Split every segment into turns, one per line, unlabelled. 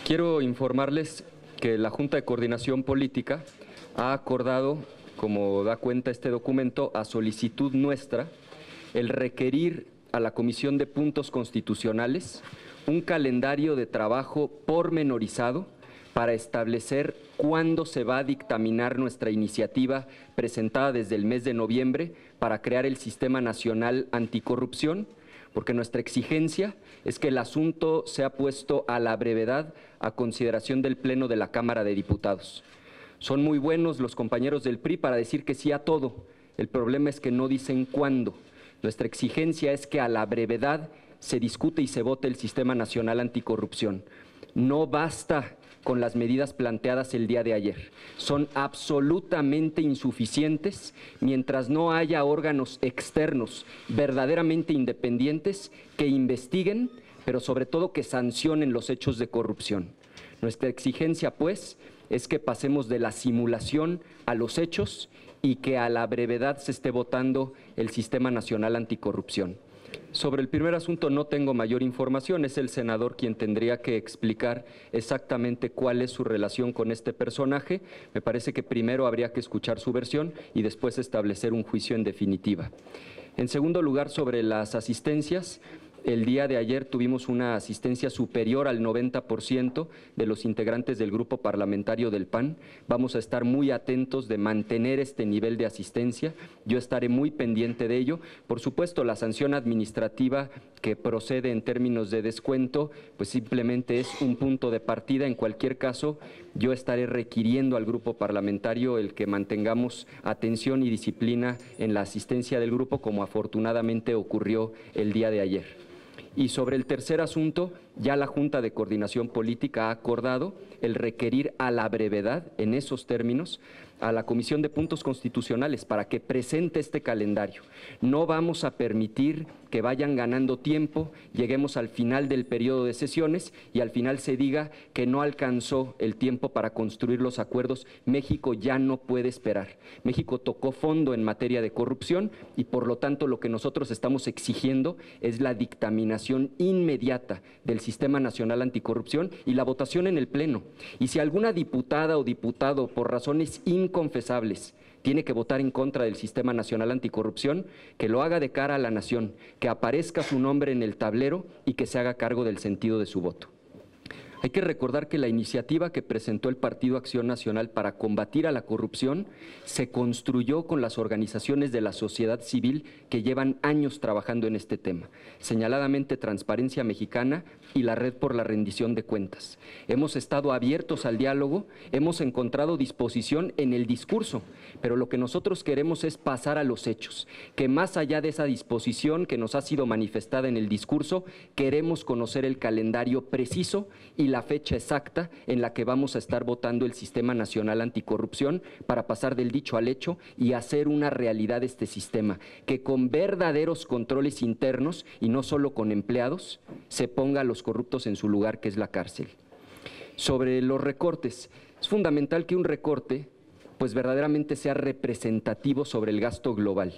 Quiero informarles que la Junta de Coordinación Política ha acordado, como da cuenta este documento, a solicitud nuestra, el requerir a la Comisión de Puntos Constitucionales un calendario de trabajo pormenorizado para establecer cuándo se va a dictaminar nuestra iniciativa presentada desde el mes de noviembre para crear el Sistema Nacional Anticorrupción, porque nuestra exigencia es que el asunto sea puesto a la brevedad a consideración del Pleno de la Cámara de Diputados. Son muy buenos los compañeros del PRI para decir que sí a todo. El problema es que no dicen cuándo. Nuestra exigencia es que a la brevedad se discute y se vote el Sistema Nacional Anticorrupción. No basta con las medidas planteadas el día de ayer. Son absolutamente insuficientes mientras no haya órganos externos verdaderamente independientes que investiguen, pero sobre todo que sancionen los hechos de corrupción. Nuestra exigencia, pues, es que pasemos de la simulación a los hechos y que a la brevedad se esté votando el Sistema Nacional Anticorrupción. Sobre el primer asunto no tengo mayor información, es el senador quien tendría que explicar exactamente cuál es su relación con este personaje. Me parece que primero habría que escuchar su versión y después establecer un juicio en definitiva. En segundo lugar, sobre las asistencias, el día de ayer tuvimos una asistencia superior al 90% de los integrantes del grupo parlamentario del PAN. Vamos a estar muy atentos de mantener este nivel de asistencia. Yo estaré muy pendiente de ello. Por supuesto, la sanción administrativa que procede en términos de descuento, pues simplemente es un punto de partida. En cualquier caso, yo estaré requiriendo al grupo parlamentario el que mantengamos atención y disciplina en la asistencia del grupo, como afortunadamente ocurrió el día de ayer. Y sobre el tercer asunto, ya la Junta de Coordinación Política ha acordado el requerir a la brevedad, en esos términos, a la Comisión de Puntos Constitucionales para que presente este calendario. No vamos a permitir que vayan ganando tiempo, lleguemos al final del periodo de sesiones y al final se diga que no alcanzó el tiempo para construir los acuerdos. México ya no puede esperar. México tocó fondo en materia de corrupción y por lo tanto lo que nosotros estamos exigiendo es la dictaminación inmediata del Sistema Nacional Anticorrupción y la votación en el Pleno. Y si alguna diputada o diputado por razones inconfesables tiene que votar en contra del Sistema Nacional Anticorrupción, que lo haga de cara a la nación, que aparezca su nombre en el tablero y que se haga cargo del sentido de su voto. Hay que recordar que la iniciativa que presentó el Partido Acción Nacional para combatir a la corrupción se construyó con las organizaciones de la sociedad civil que llevan años trabajando en este tema, señaladamente Transparencia Mexicana y la Red por la Rendición de Cuentas. Hemos estado abiertos al diálogo, hemos encontrado disposición en el discurso, pero lo que nosotros queremos es pasar a los hechos, que más allá de esa disposición que nos ha sido manifestada en el discurso, queremos conocer el calendario preciso y la fecha exacta en la que vamos a estar votando el Sistema Nacional Anticorrupción para pasar del dicho al hecho y hacer una realidad este sistema, que con verdaderos controles internos y no solo con empleados, se ponga a los corruptos en su lugar, que es la cárcel. Sobre los recortes, es fundamental que un recorte pues verdaderamente sea representativo sobre el gasto global.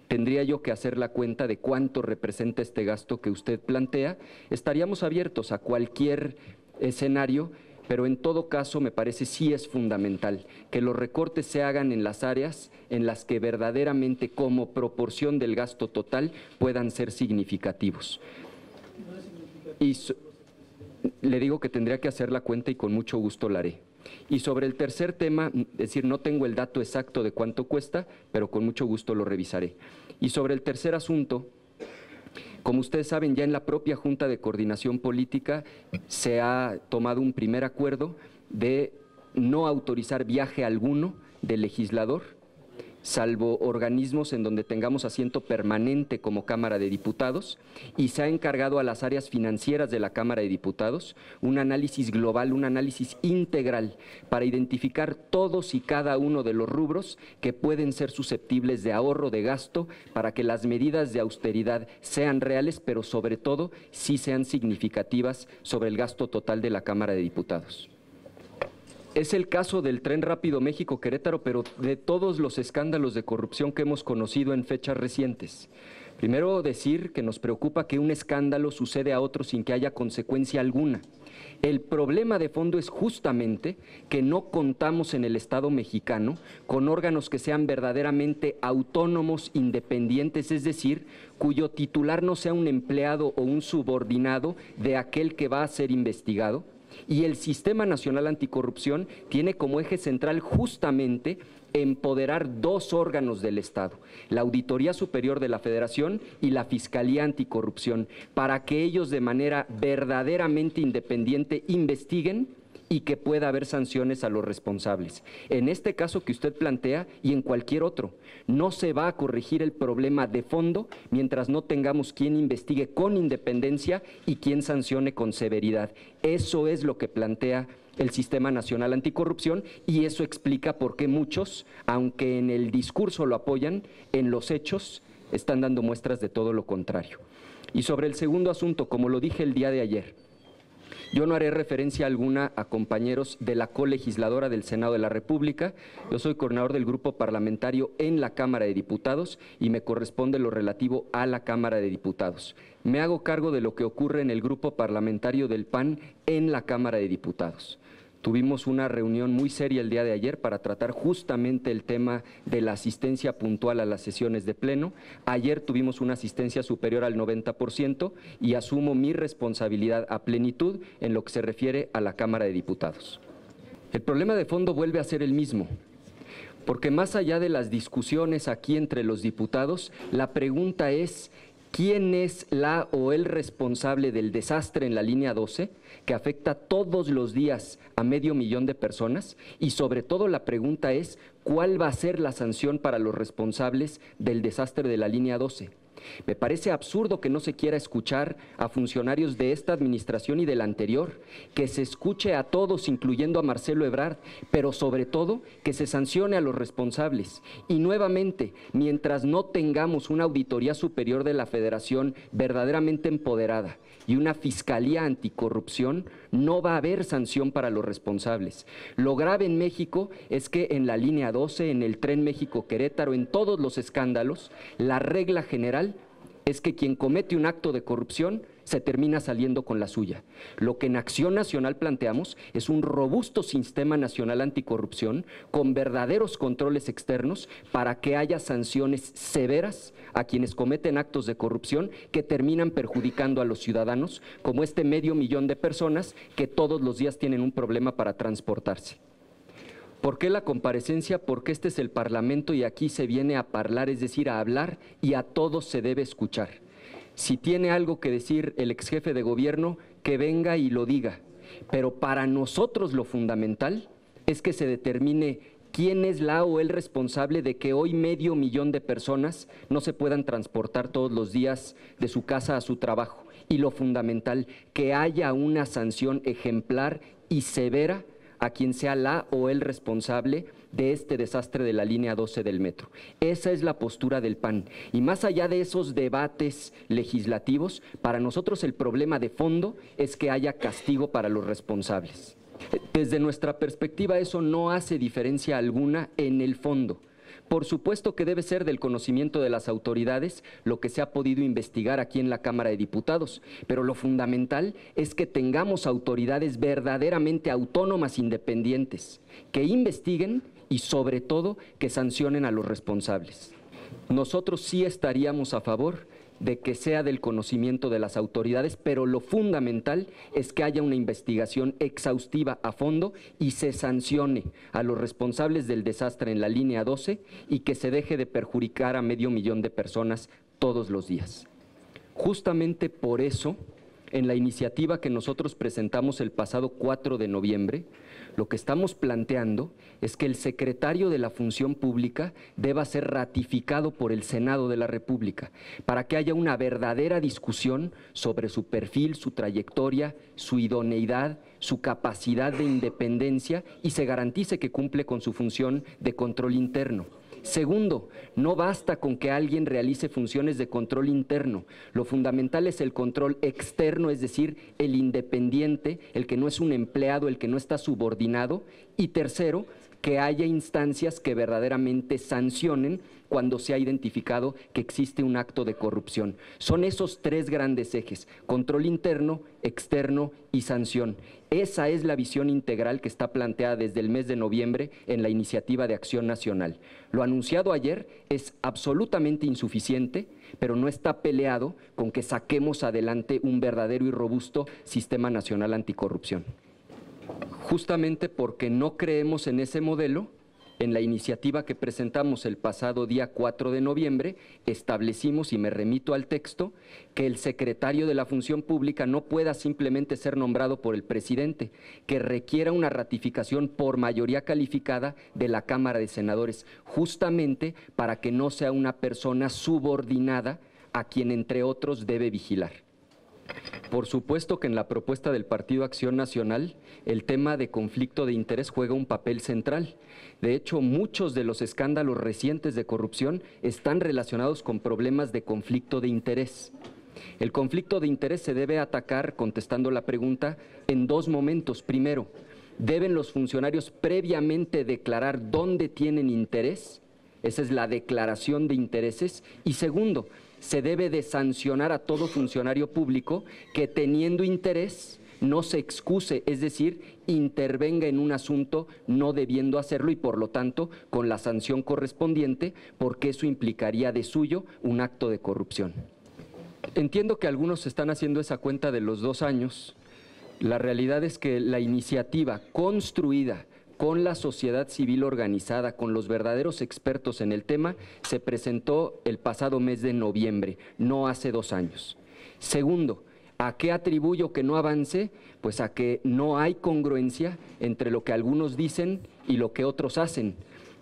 Tendría yo que hacer la cuenta de cuánto representa este gasto que usted plantea. Estaríamos abiertos a cualquier escenario, pero en todo caso me parece sí es fundamental que los recortes se hagan en las áreas en las que verdaderamente como proporción del gasto total puedan ser significativos. Y le digo que tendría que hacer la cuenta y con mucho gusto la haré. Y sobre el tercer tema, es decir, no tengo el dato exacto de cuánto cuesta, pero con mucho gusto lo revisaré. Y sobre el tercer asunto, como ustedes saben, ya en la propia Junta de Coordinación Política se ha tomado un primer acuerdo de no autorizar viaje alguno del legislador, salvo organismos en donde tengamos asiento permanente como Cámara de Diputados, y se ha encargado a las áreas financieras de la Cámara de Diputados un análisis global, un análisis integral para identificar todos y cada uno de los rubros que pueden ser susceptibles de ahorro de gasto para que las medidas de austeridad sean reales, pero sobre todo sí sean significativas sobre el gasto total de la Cámara de Diputados. Es el caso del Tren Rápido México-Querétaro, pero de todos los escándalos de corrupción que hemos conocido en fechas recientes. Primero, decir que nos preocupa que un escándalo sucede a otro sin que haya consecuencia alguna. El problema de fondo es justamente que no contamos en el Estado mexicano con órganos que sean verdaderamente autónomos, independientes, es decir, cuyo titular no sea un empleado o un subordinado de aquel que va a ser investigado. Y el Sistema Nacional Anticorrupción tiene como eje central justamente empoderar dos órganos del Estado, la Auditoría Superior de la Federación y la Fiscalía Anticorrupción, para que ellos de manera verdaderamente independiente investiguen y que pueda haber sanciones a los responsables. En este caso que usted plantea y en cualquier otro, no se va a corregir el problema de fondo mientras no tengamos quien investigue con independencia y quien sancione con severidad. Eso es lo que plantea el Sistema Nacional Anticorrupción y eso explica por qué muchos, aunque en el discurso lo apoyan, en los hechos están dando muestras de todo lo contrario. Y sobre el segundo asunto, como lo dije el día de ayer, yo no haré referencia alguna a compañeros de la colegisladora del Senado de la República. Yo soy coordinador del grupo parlamentario en la Cámara de Diputados y me corresponde lo relativo a la Cámara de Diputados. Me hago cargo de lo que ocurre en el grupo parlamentario del PAN en la Cámara de Diputados. Tuvimos una reunión muy seria el día de ayer para tratar justamente el tema de la asistencia puntual a las sesiones de pleno. Ayer tuvimos una asistencia superior al 90% y asumo mi responsabilidad a plenitud en lo que se refiere a la Cámara de Diputados. El problema de fondo vuelve a ser el mismo, porque más allá de las discusiones aquí entre los diputados, la pregunta es: ¿quién es la o el responsable del desastre en la línea 12 que afecta todos los días a 500,000 de personas? Y sobre todo la pregunta es: ¿cuál va a ser la sanción para los responsables del desastre de la línea 12? Me parece absurdo que no se quiera escuchar a funcionarios de esta administración y de la anterior, que se escuche a todos, incluyendo a Marcelo Ebrard, pero sobre todo que se sancione a los responsables. Y nuevamente, mientras no tengamos una Auditoría Superior de la Federación verdaderamente empoderada y una Fiscalía Anticorrupción, no va a haber sanción para los responsables. Lo grave en México es que en la línea 12, en el Tren México-Querétaro, en todos los escándalos, la regla general es que quien comete un acto de corrupción se termina saliendo con la suya. Lo que en Acción Nacional planteamos es un robusto sistema nacional anticorrupción con verdaderos controles externos para que haya sanciones severas a quienes cometen actos de corrupción que terminan perjudicando a los ciudadanos, como este 500,000 de personas que todos los días tienen un problema para transportarse. ¿Por qué la comparecencia? Porque este es el Parlamento y aquí se viene a hablar, es decir, a hablar, y a todos se debe escuchar. Si tiene algo que decir el exjefe de gobierno, que venga y lo diga. Pero para nosotros lo fundamental es que se determine quién es la o el responsable de que hoy 500,000 de personas no se puedan transportar todos los días de su casa a su trabajo. Y lo fundamental, que haya una sanción ejemplar y severa a quien sea la o el responsable de este desastre de la línea 12 del metro. Esa es la postura del PAN. Y más allá de esos debates legislativos, para nosotros el problema de fondo es que haya castigo para los responsables. Desde nuestra perspectiva, eso no hace diferencia alguna en el fondo. Por supuesto que debe ser del conocimiento de las autoridades lo que se ha podido investigar aquí en la Cámara de Diputados, pero lo fundamental es que tengamos autoridades verdaderamente autónomas, independientes, que investiguen y sobre todo que sancionen a los responsables. Nosotros sí estaríamos a favor de que sea del conocimiento de las autoridades, pero lo fundamental es que haya una investigación exhaustiva a fondo y se sancione a los responsables del desastre en la línea 12 y que se deje de perjudicar a 500,000 de personas todos los días. Justamente por eso, en la iniciativa que nosotros presentamos el pasado 4 de noviembre, lo que estamos planteando es que el secretario de la Función Pública deba ser ratificado por el Senado de la República para que haya una verdadera discusión sobre su perfil, su trayectoria, su idoneidad, su capacidad de independencia y se garantice que cumple con su función de control interno. Segundo, no basta con que alguien realice funciones de control interno, lo fundamental es el control externo, es decir, el independiente, el que no es un empleado, el que no está subordinado. Y tercero, que que haya instancias que verdaderamente sancionen cuando se ha identificado que existe un acto de corrupción. Son esos tres grandes ejes: control interno, externo y sanción. Esa es la visión integral que está planteada desde el mes de noviembre en la Iniciativa de Acción Nacional. Lo anunciado ayer es absolutamente insuficiente, pero no está peleado con que saquemos adelante un verdadero y robusto Sistema Nacional Anticorrupción. Justamente porque no creemos en ese modelo, en la iniciativa que presentamos el pasado día 4 de noviembre, establecimos, y me remito al texto, que el secretario de la Función Pública no pueda simplemente ser nombrado por el presidente, que requiera una ratificación por mayoría calificada de la Cámara de Senadores, justamente para que no sea una persona subordinada a quien, entre otros, debe vigilar. Por supuesto que en la propuesta del Partido Acción Nacional el tema de conflicto de interés juega un papel central. De hecho, muchos de los escándalos recientes de corrupción están relacionados con problemas de conflicto de interés. El conflicto de interés se debe atacar, contestando la pregunta, en dos momentos. Primero, ¿deben los funcionarios previamente declarar dónde tienen interés? Esa es la declaración de intereses. Y segundo, se debe de sancionar a todo funcionario público que, teniendo interés, no se excuse, es decir, intervenga en un asunto no debiendo hacerlo y, por lo tanto, con la sanción correspondiente, porque eso implicaría de suyo un acto de corrupción. Entiendo que algunos están haciendo esa cuenta de los 2 años. La realidad es que la iniciativa construida con la sociedad civil organizada, con los verdaderos expertos en el tema, se presentó el pasado mes de noviembre, no hace 2 años. Segundo, ¿a qué atribuyo que no avance? Pues a que no hay congruencia entre lo que algunos dicen y lo que otros hacen.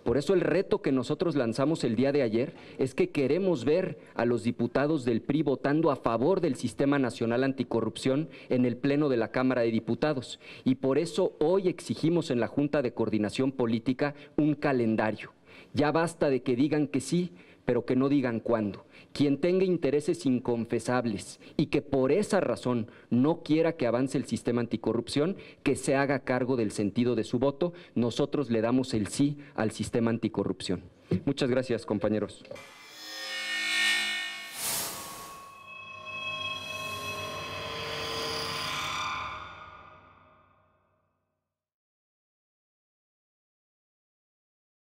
Por eso el reto que nosotros lanzamos el día de ayer es que queremos ver a los diputados del PRI votando a favor del Sistema Nacional Anticorrupción en el Pleno de la Cámara de Diputados. Y por eso hoy exigimos en la Junta de Coordinación Política un calendario. Ya basta de que digan que sí, pero que no digan cuándo. Quien tenga intereses inconfesables y que por esa razón no quiera que avance el sistema anticorrupción, que se haga cargo del sentido de su voto. Nosotros le damos el sí al sistema anticorrupción. Muchas gracias, compañeros.